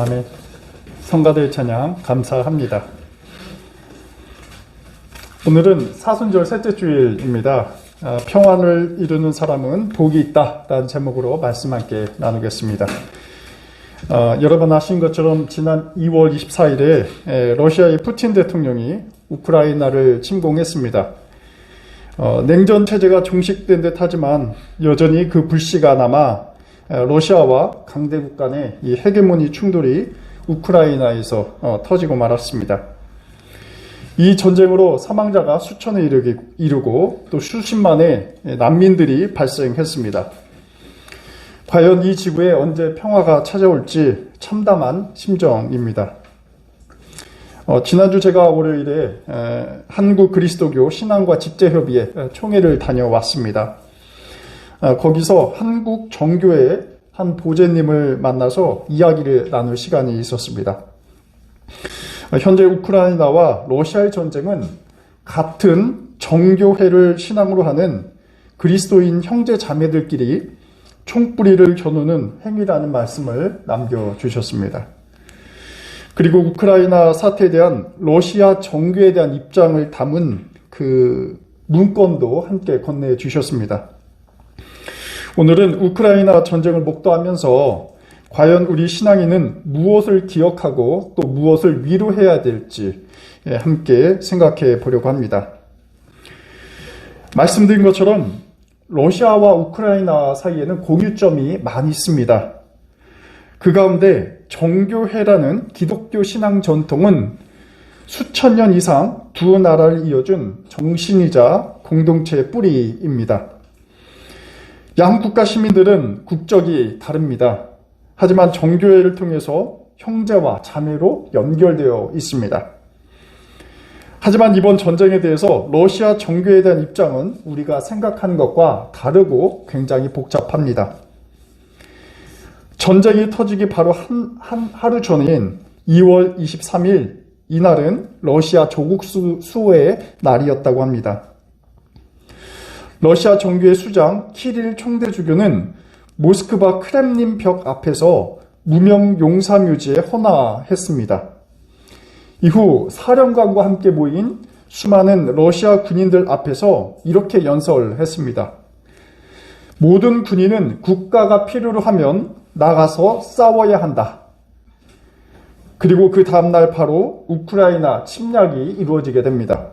아멘. 성가대 찬양 감사합니다. 오늘은 사순절 셋째 주일입니다. 평안을 이루는 사람은 복이 있다 라는 제목으로 말씀 함께 나누겠습니다. 여러분 아신 것처럼 지난 2월 24일에 러시아의 푸틴 대통령이 우크라이나를 침공했습니다. 냉전 체제가 종식된 듯 하지만 여전히 그 불씨가 남아 러시아와 강대국 간의 이 헤게모니 충돌이 우크라이나에서 터지고 말았습니다. 이 전쟁으로 사망자가 수천에 이르고 또 수십만의 난민들이 발생했습니다. 과연 이 지구에 언제 평화가 찾아올지 참담한 심정입니다. 지난주 제가 월요일에 한국 그리스도교 신앙과 집제협의회 총회를 다녀왔습니다. 거기서 한국 정교회의 한 보제님을 만나서 이야기를 나눌 시간이 있었습니다. 현재 우크라이나와 러시아의 전쟁은 같은 정교회를 신앙으로 하는 그리스도인 형제 자매들끼리 총뿌리를 겨누는 행위라는 말씀을 남겨주셨습니다. 그리고 우크라이나 사태에 대한 러시아 정교에 대한 입장을 담은 그 문건도 함께 건네주셨습니다. 오늘은 우크라이나 전쟁을 목도하면서 과연 우리 신앙인은 무엇을 기억하고 또 무엇을 위로해야 될지 함께 생각해 보려고 합니다. 말씀드린 것처럼 러시아와 우크라이나 사이에는 공유점이 많이 있습니다. 그 가운데 정교회라는 기독교 신앙 전통은 수천 년 이상 두 나라를 이어준 정신이자 공동체의 뿌리입니다. 양 국가 시민들은 국적이 다릅니다. 하지만 정교회를 통해서 형제와 자매로 연결되어 있습니다. 하지만 이번 전쟁에 대해서 러시아 정교회에 대한 입장은 우리가 생각하는 것과 다르고 굉장히 복잡합니다. 전쟁이 터지기 바로 하루 전인 2월 23일, 이날은 러시아 조국 수호의 날이었다고 합니다. 러시아 정교회 수장 키릴 총대주교는 모스크바 크렘린 벽 앞에서 무명 용사묘지에 헌화했습니다. 이후 사령관과 함께 모인 수많은 러시아 군인들 앞에서 이렇게 연설했습니다. 모든 군인은 국가가 필요로 하면 나가서 싸워야 한다. 그리고 그 다음날 바로 우크라이나 침략이 이루어지게 됩니다.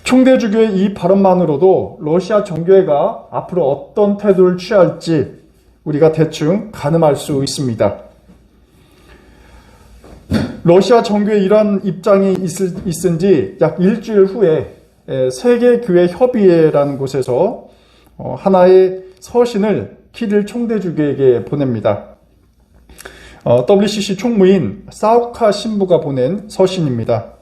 총대주교의 이 발언만으로도 러시아 정교회가 앞으로 어떤 태도를 취할지 우리가 대충 가늠할 수 있습니다. 러시아 정교회 이러한 입장이 있은 지 약 일주일 후에 세계교회협의회라는 곳에서 하나의 서신을 키릴 총대주교에게 보냅니다. WCC 총무인 사우카 신부가 보낸 서신입니다.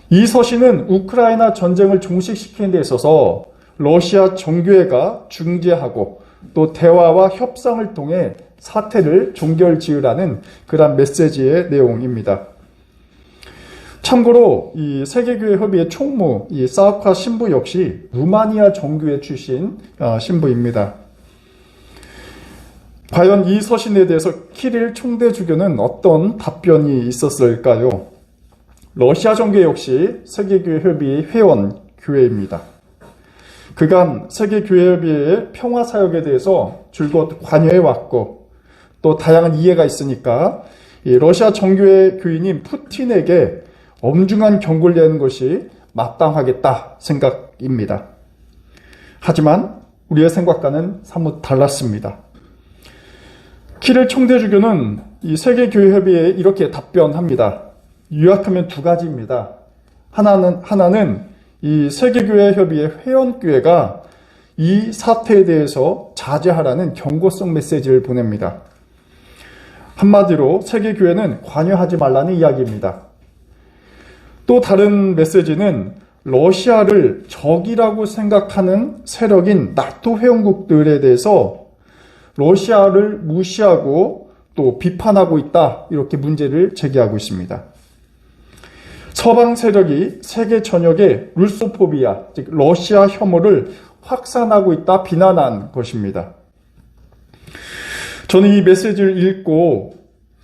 이 서신은 우크라이나 전쟁을 종식시키는 데 있어서 러시아 정교회가 중재하고 또 대화와 협상을 통해 사태를 종결지으라는 그런 메시지의 내용입니다. 참고로 이 세계교회협의회 총무 이 사우카 신부 역시 루마니아 정교회 출신 신부입니다. 과연 이 서신에 대해서 키릴 총대주교는 어떤 답변이 있었을까요? 러시아 정교회 역시 세계교회협의회 회원 교회입니다. 그간 세계교회협의회의 평화사역에 대해서 줄곧 관여해왔고 또 다양한 이해가 있으니까 이 러시아 정교회 교인인 푸틴에게 엄중한 경고를 내는 것이 마땅하겠다 생각입니다. 하지만 우리의 생각과는 사뭇 달랐습니다. 키릴 총대주교는 이 세계교회협의회에 이렇게 답변합니다. 요약하면 두 가지입니다. 하나는 이 세계교회협의회 회원교회가 이 사태에 대해서 자제하라는 경고성 메시지를 보냅니다. 한마디로 세계교회는 관여하지 말라는 이야기입니다. 또 다른 메시지는 러시아를 적이라고 생각하는 세력인 나토 회원국들에 대해서 러시아를 무시하고 또 비판하고 있다, 이렇게 문제를 제기하고 있습니다. 서방 세력이 세계 전역에 루소포비아, 즉 러시아 혐오를 확산하고 있다 비난한 것입니다. 저는 이 메시지를 읽고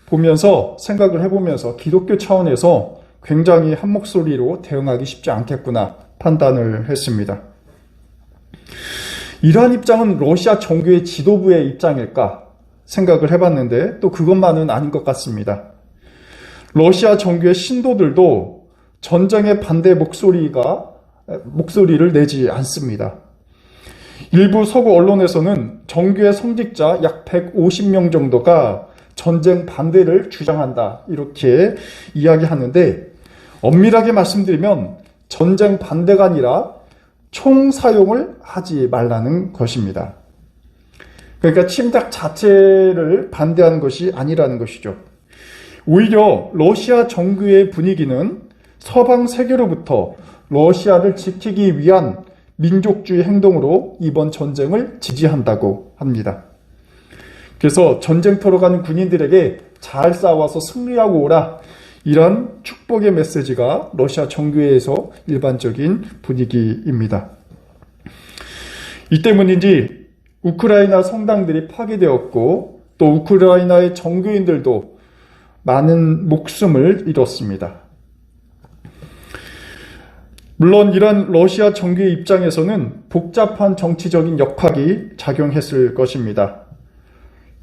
보면서 생각을 해보면서 기독교 차원에서 굉장히 한 목소리로 대응하기 쉽지 않겠구나 판단을 했습니다. 이러한 입장은 러시아 정교의 지도부의 입장일까 생각을 해봤는데 또 그것만은 아닌 것 같습니다. 러시아 정교의 신도들도 전쟁에 반대 목소리를 내지 않습니다. 일부 서구 언론에서는 정교의 성직자 약 150명 정도가 전쟁 반대를 주장한다 이렇게 이야기하는데, 엄밀하게 말씀드리면 전쟁 반대가 아니라 총 사용을 하지 말라는 것입니다. 그러니까 침략 자체를 반대하는 것이 아니라는 것이죠. 오히려 러시아 정교의 분위기는 서방 세계로부터 러시아를 지키기 위한 민족주의 행동으로 이번 전쟁을 지지한다고 합니다. 그래서 전쟁터로 가는 군인들에게 잘 싸워서 승리하고 오라, 이런 축복의 메시지가 러시아 정교회에서 일반적인 분위기입니다. 이 때문인지 우크라이나 성당들이 파괴되었고 또 우크라이나의 정교인들도 많은 목숨을 잃었습니다. 물론 이런 러시아 정교의 입장에서는 복잡한 정치적인 역학이 작용했을 것입니다.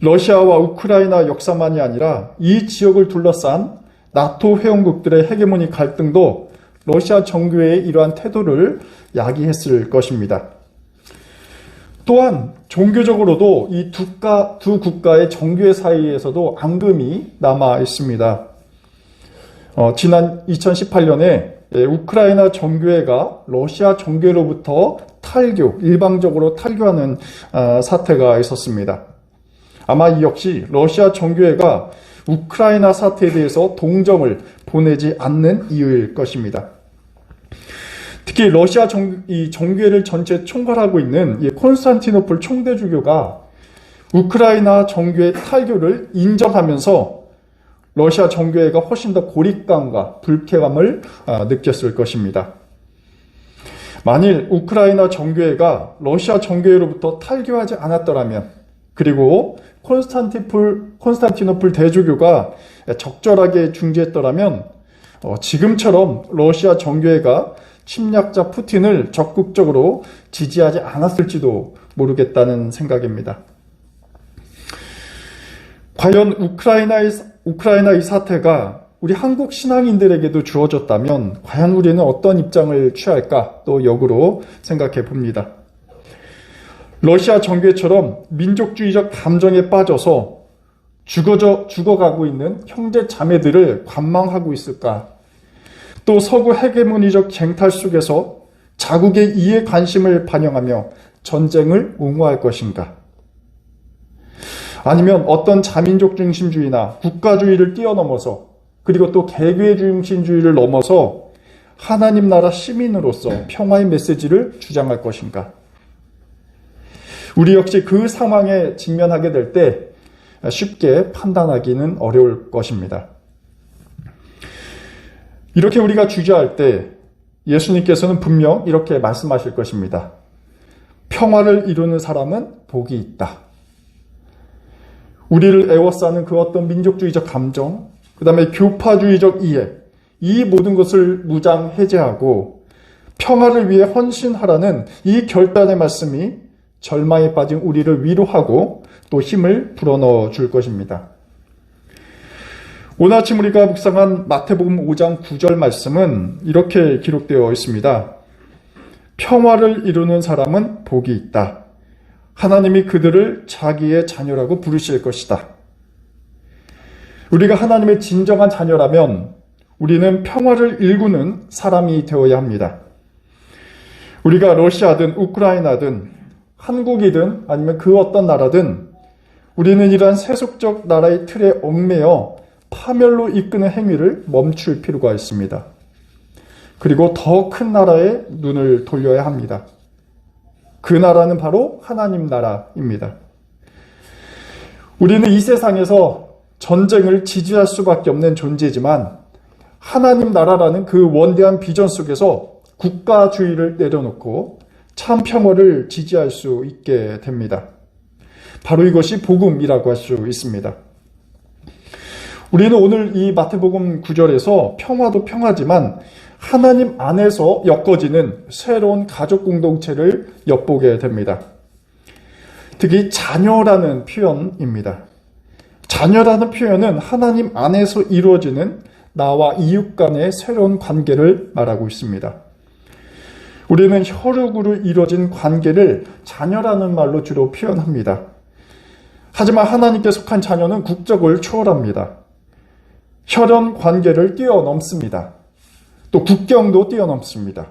러시아와 우크라이나 역사만이 아니라 이 지역을 둘러싼 나토 회원국들의 헤게모니 갈등도 러시아 정교회의 이러한 태도를 야기했을 것입니다. 또한 종교적으로도 이 두 국가의 정교회 사이에서도 앙금이 남아 있습니다. 지난 2018년에 우크라이나 정교회가 러시아 정교회로부터 일방적으로 탈교하는 사태가 있었습니다. 아마 이 역시 러시아 정교회가 우크라이나 사태에 대해서 동정을 보내지 않는 이유일 것입니다. 특히 러시아 정교회를 전체 총괄하고 있는 이 콘스탄티노플 총대주교가 우크라이나 정교회 탈교를 인정하면서 러시아 정교회가 훨씬 더 고립감과 불쾌감을 느꼈을 것입니다. 만일 우크라이나 정교회가 러시아 정교회로부터 탈교하지 않았더라면, 그리고 콘스탄티노플 대주교가 적절하게 중재했더라면 지금처럼 러시아 정교회가 침략자 푸틴을 적극적으로 지지하지 않았을지도 모르겠다는 생각입니다. 과연 우크라이나 이 사태가 우리 한국 신앙인들에게도 주어졌다면 과연 우리는 어떤 입장을 취할까 또 역으로 생각해 봅니다. 러시아 정교회처럼 민족주의적 감정에 빠져서 죽어가고 있는 형제 자매들을 관망하고 있을까? 또 서구 헤게모니적 쟁탈 속에서 자국의 이해 관심을 반영하며 전쟁을 옹호할 것인가? 아니면 어떤 자민족 중심주의나 국가주의를 뛰어넘어서, 그리고 또 개교의 중심주의를 넘어서 하나님 나라 시민으로서 평화의 메시지를 주장할 것인가? 우리 역시 그 상황에 직면하게 될 때 쉽게 판단하기는 어려울 것입니다. 이렇게 우리가 주저할 때 예수님께서는 분명 이렇게 말씀하실 것입니다. 평화를 이루는 사람은 복이 있다. 우리를 애워싸는 그 어떤 민족주의적 감정, 그 다음에 교파주의적 이해, 이 모든 것을 무장 해제하고 평화를 위해 헌신하라는 이 결단의 말씀이 절망에 빠진 우리를 위로하고 또 힘을 불어넣어 줄 것입니다. 오늘 아침 우리가 묵상한 마태복음 5장 9절 말씀은 이렇게 기록되어 있습니다. 평화를 이루는 사람은 복이 있다. 하나님이 그들을 자기의 자녀라고 부르실 것이다. 우리가 하나님의 진정한 자녀라면 우리는 평화를 일구는 사람이 되어야 합니다. 우리가 러시아든 우크라이나든 한국이든 아니면 그 어떤 나라든 우리는 이러한 세속적 나라의 틀에 얽매여 파멸로 이끄는 행위를 멈출 필요가 있습니다. 그리고 더 큰 나라에 눈을 돌려야 합니다. 그 나라는 바로 하나님 나라입니다. 우리는 이 세상에서 전쟁을 지지할 수밖에 없는 존재지만 하나님 나라라는 그 원대한 비전 속에서 국가주의를 내려놓고 참 평화를 지지할 수 있게 됩니다. 바로 이것이 복음이라고 할 수 있습니다. 우리는 오늘 이 마태복음 9절에서 평화도 평화지만 하나님 안에서 엮어지는 새로운 가족 공동체를 엿보게 됩니다. 특히 자녀라는 표현입니다. 자녀라는 표현은 하나님 안에서 이루어지는 나와 이웃 간의 새로운 관계를 말하고 있습니다. 우리는 혈육으로 이루어진 관계를 자녀라는 말로 주로 표현합니다. 하지만 하나님께 속한 자녀는 국적을 초월합니다. 혈연 관계를 뛰어넘습니다. 또 국경도 뛰어넘습니다.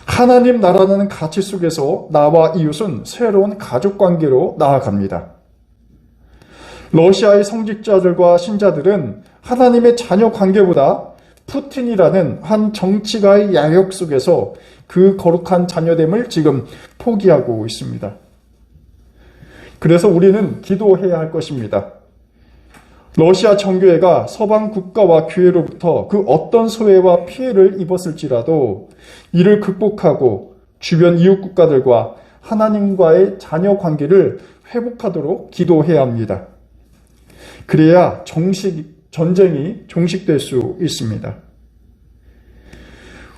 하나님 나라라는 가치 속에서 나와 이웃은 새로운 가족 관계로 나아갑니다. 러시아의 성직자들과 신자들은 하나님의 자녀 관계보다 푸틴이라는 한 정치가의 야욕 속에서 그 거룩한 자녀됨을 지금 포기하고 있습니다. 그래서 우리는 기도해야 할 것입니다. 러시아 정교회가 서방 국가와 교회로부터 그 어떤 소외와 피해를 입었을지라도 이를 극복하고 주변 이웃 국가들과 하나님과의 자녀 관계를 회복하도록 기도해야 합니다. 그래야 전쟁이 종식될 수 있습니다.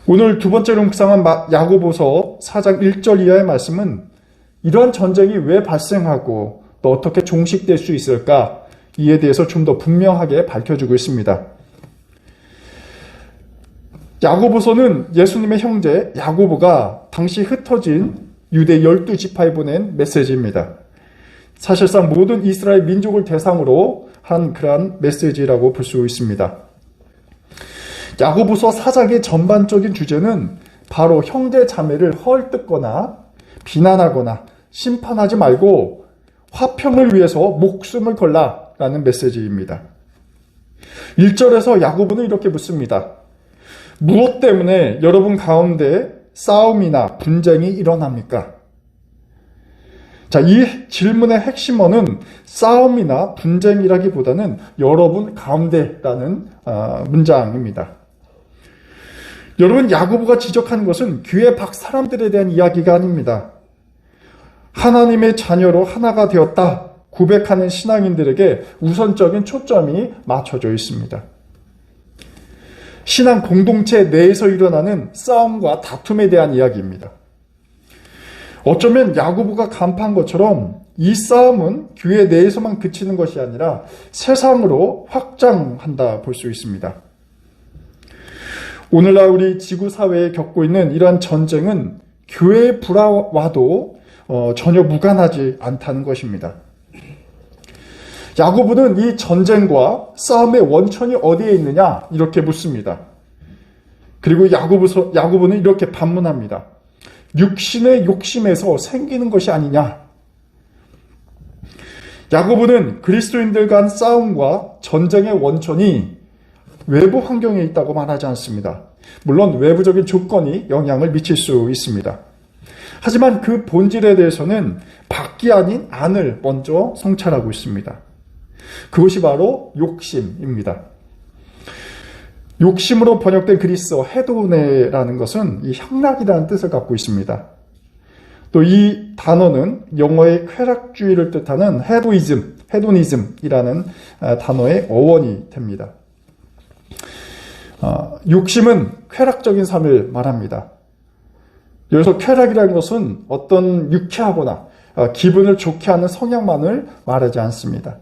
오늘 두 번째로 묵상한 야고보서 4장 1절 이하의 말씀은 이러한 전쟁이 왜 발생하고 또 어떻게 종식될 수 있을까? 이에 대해서 좀 더 분명하게 밝혀주고 있습니다. 야고보서는 예수님의 형제 야고보가 당시 흩어진 유대 12지파에 보낸 메시지입니다. 사실상 모든 이스라엘 민족을 대상으로 한 그러한 메시지라고 볼 수 있습니다. 야고보서 4장의 전반적인 주제는 바로 형제 자매를 헐뜯거나 비난하거나 심판하지 말고 화평을 위해서 목숨을 걸라라는 메시지입니다. 1절에서 야고보는 이렇게 묻습니다. 무엇 때문에 여러분 가운데 싸움이나 분쟁이 일어납니까? 자, 이 질문의 핵심어는 싸움이나 분쟁이라기보다는 여러분 가운데라는 문장입니다. 여러분, 야고보가 지적하는 것은 교회 밖 사람들에 대한 이야기가 아닙니다. 하나님의 자녀로 하나가 되었다 고백하는 신앙인들에게 우선적인 초점이 맞춰져 있습니다. 신앙 공동체 내에서 일어나는 싸움과 다툼에 대한 이야기입니다. 어쩌면 야고보가 간파한 것처럼 이 싸움은 교회 내에서만 그치는 것이 아니라 세상으로 확장한다 볼 수 있습니다. 오늘날 우리 지구사회에 겪고 있는 이러한 전쟁은 교회의 불화와도 전혀 무관하지 않다는 것입니다. 야고보는 이 전쟁과 싸움의 원천이 어디에 있느냐 이렇게 묻습니다. 그리고 야고보는 이렇게 반문합니다. 육신의 욕심에서 생기는 것이 아니냐. 야고보는 그리스도인들 간 싸움과 전쟁의 원천이 외부 환경에 있다고 말하지 않습니다. 물론 외부적인 조건이 영향을 미칠 수 있습니다. 하지만 그 본질에 대해서는 밖이 아닌 안을 먼저 성찰하고 있습니다. 그것이 바로 욕심입니다. 욕심으로 번역된 그리스어 헤도네라는 것은 이 향락이라는 뜻을 갖고 있습니다. 또 이 단어는 영어의 쾌락주의를 뜻하는 헤도니즘이라는 단어의 어원이 됩니다. 욕심은 쾌락적인 삶을 말합니다. 여기서 쾌락이라는 것은 어떤 유쾌하거나 기분을 좋게 하는 성향만을 말하지 않습니다.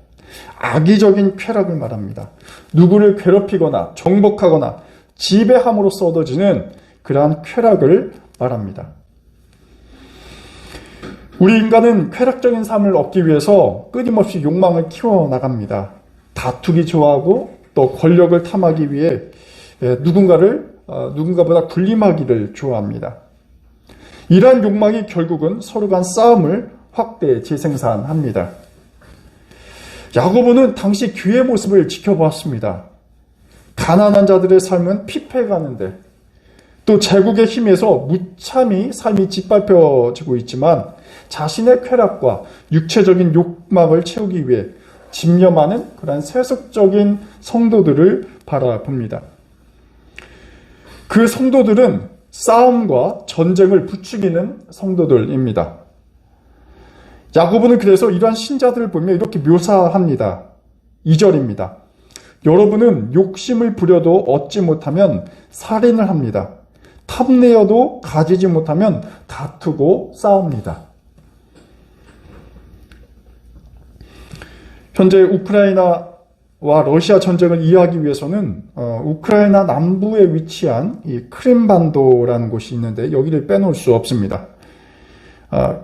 악의적인 쾌락을 말합니다. 누구를 괴롭히거나 정복하거나 지배함으로써 얻어지는 그러한 쾌락을 말합니다. 우리 인간은 쾌락적인 삶을 얻기 위해서 끊임없이 욕망을 키워나갑니다. 다투기 좋아하고 또 권력을 탐하기 위해 누군가보다 군림하기를 좋아합니다. 이러한 욕망이 결국은 서로 간 싸움을 확대 재생산합니다. 야고보는 당시 교회의 모습을 지켜보았습니다. 가난한 자들의 삶은 피폐해가는데 또 제국의 힘에서 무참히 삶이 짓밟혀지고 있지만 자신의 쾌락과 육체적인 욕망을 채우기 위해 집념하는 그런 세속적인 성도들을 바라봅니다. 그 성도들은 싸움과 전쟁을 부추기는 성도들입니다. 야고보는 그래서 이러한 신자들을 보며 이렇게 묘사합니다. 2절입니다. 여러분은 욕심을 부려도 얻지 못하면 살인을 합니다. 탐내어도 가지지 못하면 다투고 싸웁니다. 현재 우크라이나와 러시아 전쟁을 이해하기 위해서는 우크라이나 남부에 위치한 이 크림반도라는 곳이 있는데 여기를 빼놓을 수 없습니다.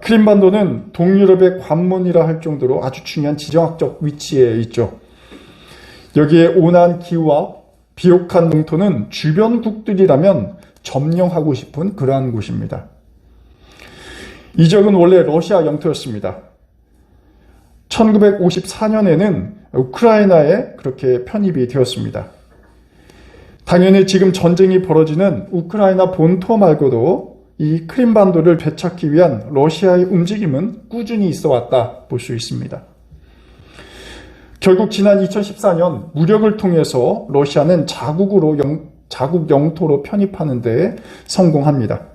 크림반도는 동유럽의 관문이라 할 정도로 아주 중요한 지정학적 위치에 있죠. 여기에 온화한 기후와 비옥한 농토는 주변국들이라면 점령하고 싶은 그러한 곳입니다. 이 지역은 원래 러시아 영토였습니다. 1954년에는 우크라이나에 그렇게 편입이 되었습니다. 당연히 지금 전쟁이 벌어지는 우크라이나 본토 말고도 이 크림반도를 되찾기 위한 러시아의 움직임은 꾸준히 있어 왔다 볼 수 있습니다. 결국 지난 2014년 무력을 통해서 러시아는 자국 영토로 편입하는 데 성공합니다.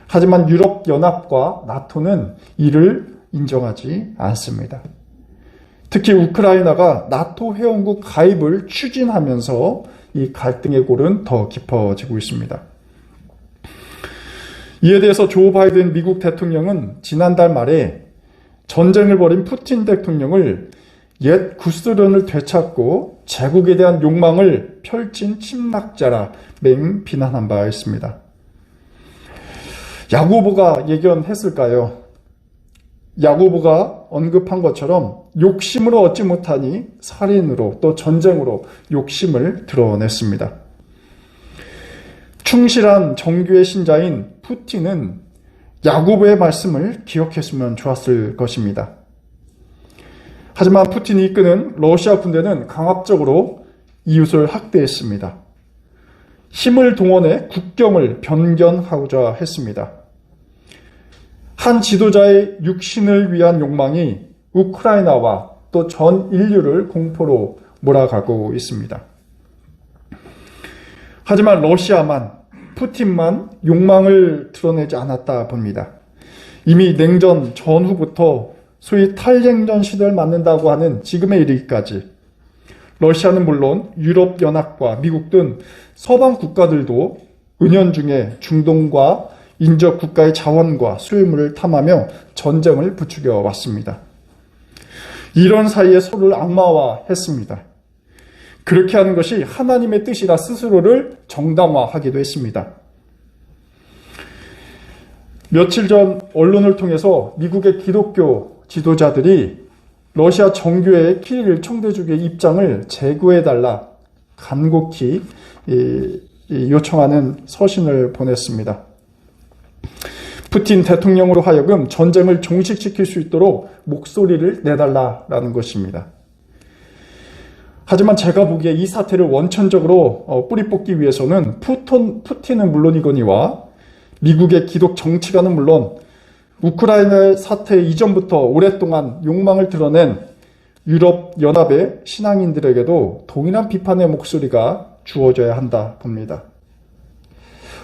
하지만 유럽연합과 나토는 이를 인정하지 않습니다. 특히 우크라이나가 나토 회원국 가입을 추진하면서 이 갈등의 골은 더 깊어지고 있습니다. 이에 대해서 조 바이든 미국 대통령은 지난달 말에 전쟁을 벌인 푸틴 대통령을 옛 구소련을 되찾고 제국에 대한 욕망을 펼친 침략자라 맹 비난한 바 있습니다. 야고보가 예견했을까요? 야고보가 언급한 것처럼 욕심으로 얻지 못하니 살인으로 또 전쟁으로 욕심을 드러냈습니다. 충실한 정교의 신자인 푸틴은 야고보의 말씀을 기억했으면 좋았을 것입니다. 하지만 푸틴이 이끄는 러시아 군대는 강압적으로 이웃을 학대했습니다. 힘을 동원해 국경을 변경하고자 했습니다. 한 지도자의 육신을 위한 욕망이 우크라이나와 또 전 인류를 공포로 몰아가고 있습니다. 하지만 러시아만, 푸틴만 욕망을 드러내지 않았다 봅니다. 이미 냉전 전후부터 소위 탈냉전 시대를 맞는다고 하는 지금에 이르기까지 러시아는 물론 유럽연합과 미국 등 서방 국가들도 은연중에 중동과 인접 국가의 자원과 수요물을 탐하며 전쟁을 부추겨 왔습니다. 이런 사이에 서로를 악마화했습니다. 그렇게 하는 것이 하나님의 뜻이라 스스로를 정당화하기도 했습니다. 며칠 전 언론을 통해서 미국의 기독교 지도자들이 러시아 정교회 키릴 총대주교의 입장을 재고해달라 간곡히 요청하는 서신을 보냈습니다. 푸틴 대통령으로 하여금 전쟁을 종식시킬 수 있도록 목소리를 내달라라는 것입니다. 하지만 제가 보기에 이 사태를 원천적으로 뿌리 뽑기 위해서는 푸틴은 물론이거니와 미국의 기독 정치가는 물론 우크라이나 사태 이전부터 오랫동안 욕망을 드러낸 유럽연합의 신앙인들에게도 동일한 비판의 목소리가 주어져야 한다 봅니다.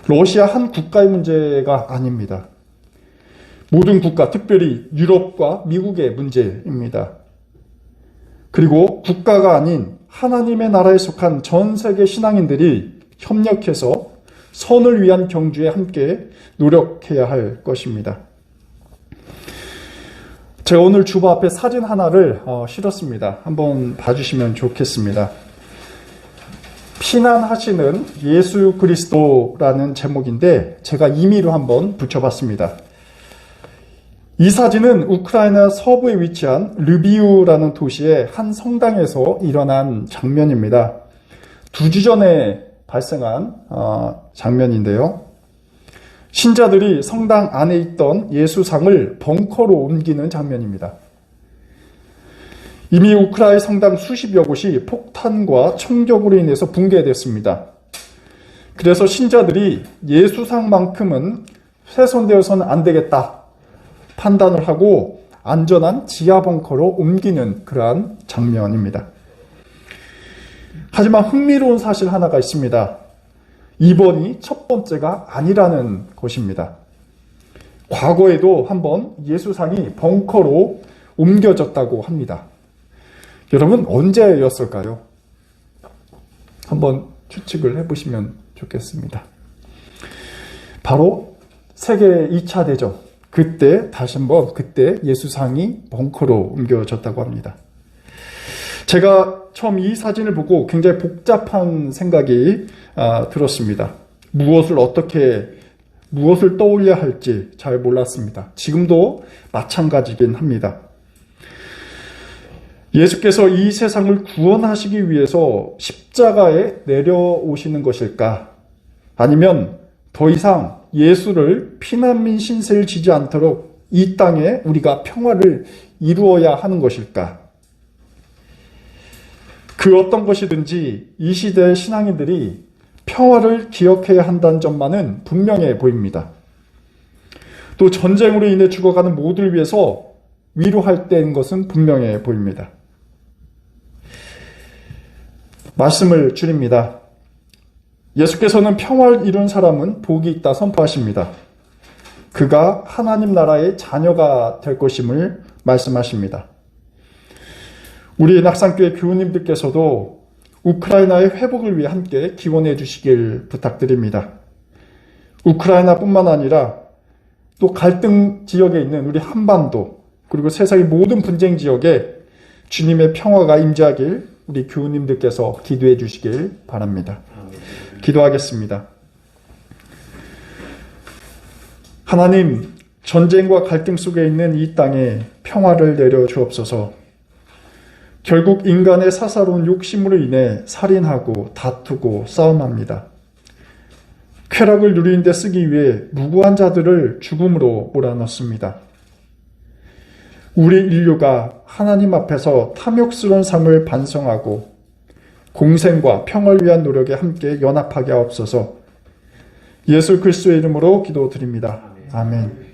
러시아 한 국가의 문제가 아닙니다. 모든 국가, 특별히 유럽과 미국의 문제입니다. 그리고 국가가 아닌 하나님의 나라에 속한 전 세계 신앙인들이 협력해서 선을 위한 경주에 함께 노력해야 할 것입니다. 제가 오늘 주보 앞에 사진 하나를 실었습니다. 한번 봐주시면 좋겠습니다. 피난하시는 예수 그리스도라는 제목인데 제가 임의로 한번 붙여봤습니다. 이 사진은 우크라이나 서부에 위치한 르비우라는 도시의 한 성당에서 일어난 장면입니다. 2주 전에 발생한 장면인데요. 신자들이 성당 안에 있던 예수상을 벙커로 옮기는 장면입니다. 이미 우크라이나 성당 수십여 곳이 폭탄과 총격으로 인해서 붕괴됐습니다. 그래서 신자들이 예수상만큼은 훼손되어서는 안 되겠다 판단을 하고 안전한 지하 벙커로 옮기는 그러한 장면입니다. 하지만 흥미로운 사실 하나가 있습니다. 이번이 첫 번째가 아니라는 것입니다. 과거에도 한번 예수상이 벙커로 옮겨졌다고 합니다. 여러분, 언제였을까요? 한번 추측을 해보시면 좋겠습니다. 바로 세계 2차 대전, 그때 다시 한번 그때 예수상이 벙커로 옮겨졌다고 합니다. 제가 처음 이 사진을 보고 굉장히 복잡한 생각이 들었습니다. 무엇을 떠올려야 할지 잘 몰랐습니다. 지금도 마찬가지긴 합니다. 예수께서 이 세상을 구원하시기 위해서 십자가에 내려오시는 것일까? 아니면 더 이상 예수를 피난민 신세를 지지 않도록 이 땅에 우리가 평화를 이루어야 하는 것일까? 그 어떤 것이든지 이 시대의 신앙인들이 평화를 기억해야 한다는 점만은 분명해 보입니다. 또 전쟁으로 인해 죽어가는 모두를 위해서 위로할 때인 것은 분명해 보입니다. 말씀을 줄입니다. 예수께서는 평화를 이룬 사람은 복이 있다 선포하십니다. 그가 하나님 나라의 자녀가 될 것임을 말씀하십니다. 우리 낙산교회 교우님들께서도 우크라이나의 회복을 위해 함께 기원해 주시길 부탁드립니다. 우크라이나뿐만 아니라 또 갈등 지역에 있는 우리 한반도, 그리고 세상의 모든 분쟁 지역에 주님의 평화가 임재하길 우리 교우님들께서 기도해 주시길 바랍니다. 기도하겠습니다. 하나님, 전쟁과 갈등 속에 있는 이 땅에 평화를 내려 주옵소서. 결국 인간의 사사로운 욕심으로 인해 살인하고 다투고 싸움합니다. 쾌락을 누리는 데 쓰기 위해 무고한 자들을 죽음으로 몰아넣습니다. 우리 인류가 하나님 앞에서 탐욕스러운 삶을 반성하고 공생과 평화를 위한 노력에 함께 연합하게 하옵소서. 예수 그리스도의 이름으로 기도드립니다. 아멘.